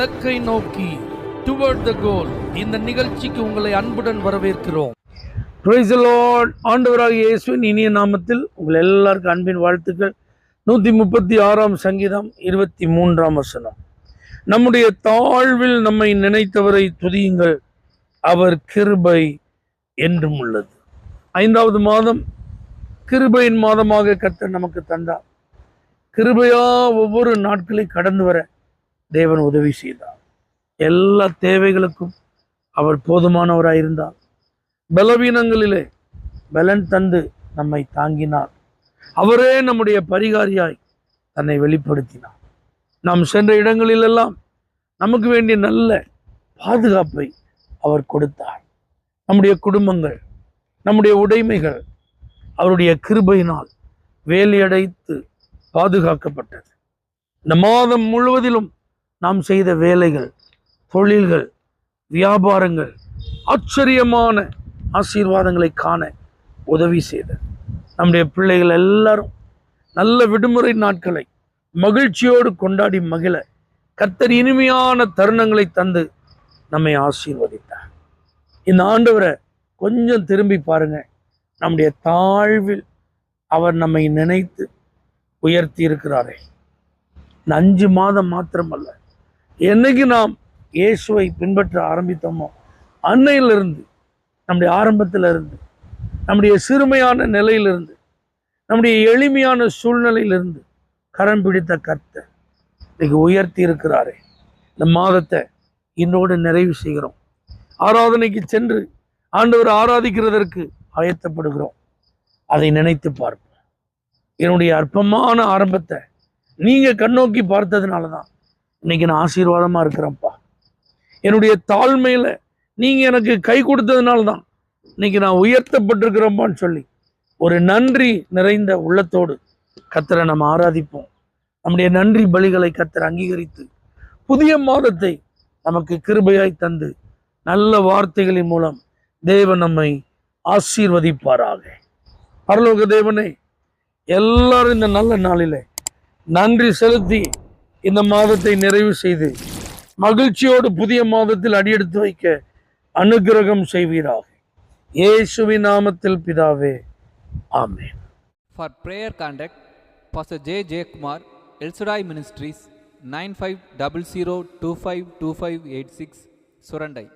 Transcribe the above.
இலக்கை நோக்கி டுவர்ட் த கோல் இந்த நிகழ்ச்சிக்கு உங்களை அன்புடன் வரவேற்கிறோம். Praise the Lord. ஆண்டவராகிய இயேசுவின் இனிய நாமத்தில் உங்கள் எல்லாருக்கும் அன்பின் வாழ்த்துக்கள். 136 சங்கீதம் 23 வசனம். நம்முடைய தாழ்வில் நம்மை நினைத்தவரை துதியுங்கள், அவர் கிருபை என்றும் உள்ளது. 5வது மாதம் கிருபையின் மாதமாக கர்த்தர் நமக்கு தந்தார். கிருபையா ஒவ்வொரு நாட்களை கடந்து வர தேவன் உதவி செய்தார். எல்லா தேவைகளுக்கும் அவர் போதுமானவராயிருந்தார். பலவீனங்களிலே பலன் தந்து நம்மை தாங்கினார். அவரே நம்முடைய பரிகாரியாய் தன்னை வெளிப்படுத்தினார். நாம் சென்ற இடங்களிலெல்லாம் நமக்கு வேண்டிய நல்ல பாதுகாப்பை அவர் கொடுத்தார். நம்முடைய குடும்பங்கள், நம்முடைய உடைமைகள் அவருடைய கிருபையினால் வேலையடைத்து பாதுகாக்கப்பட்டது. இந்த மாதம் முழுவதிலும் நாம் செய்த வேலைகள், தொழில்கள், வியாபாரங்கள் ஆச்சரியமான ஆசீர்வாதங்களை காண உதவி செய்தது. நம்முடைய பிள்ளைகள் எல்லாரும் நல்ல விடுமுறை நாட்களை மகிழ்ச்சியோடு கொண்டாடி மகிழ கர்த்தர் இனிமையான தருணங்களை தந்து நம்மை ஆசீர்வதித்தார். இந்த ஆண்டவரை கொஞ்சம் திரும்பி பாருங்க. நம்முடைய தாழ்வில் அவர் நம்மை நினைத்து உயர்த்தி இருக்கிறாரே. இந்த 5 மாதம் மாத்திரமல்ல, என்னைக்கு நாம் இயேசுவை பின்பற்ற ஆரம்பித்தோமோ அன்னையிலிருந்து, நம்முடைய ஆரம்பத்திலிருந்து, நம்முடைய சிறுமையான நிலையிலிருந்து, நம்முடைய எளிமையான சூழ்நிலையிலிருந்து கரம் பிடித்த கர்த்தர் இன்னைக்கு உயர்த்தி இருக்கிறாரே. இந்த மாதத்தை இன்றோடு நிறைவு செய்கிறோம். ஆராதனைக்கு சென்று ஆண்டவர் ஆராதிக்கிறதற்கு ஆயத்தப்படுகிறோம். அதை நினைத்து பார்ப்போம். என்னுடைய அற்பமான ஆரம்பத்தை நீங்க கண்ணோக்கி பார்த்ததுனால தான் இன்னைக்கு நான் ஆசீர்வாதமா இருக்கிறேன்ப்பா. என்னுடைய தாழ்மையில நீங்க எனக்கு கை கொடுத்ததுனால தான் இன்னைக்கு நான் உயர்த்தப்பட்டிருக்கிறோம்பான்னு சொல்லி ஒரு நன்றி நிறைந்த உள்ளத்தோடு கர்த்தரை நம்ம ஆராதிப்போம். நம்முடைய நன்றி பலிகளை கர்த்தர் அங்கீகரித்து புதிய மாதத்தை நமக்கு கிருபையாய் தந்து நல்ல வார்த்தைகளின் மூலம் தேவன் நம்மை ஆசீர்வதிப்பாராக. பரலோக தேவனே, எல்லாரும் இந்த நல்ல நாளிலே நன்றி செலுத்தி இந்த மாதத்தை நிறைவு செய்து மகிழ்ச்சியோடு புதிய மாதத்தில் அடியெடுத்து வைக்க அனுக்கிரகம் செய்வீராக. இயேசுவின் நாமத்தில் பிதாவே, ஆமென். For prayer contact Pastor J. Kumar, El Shaddai Ministries, 9500252586, Surandai.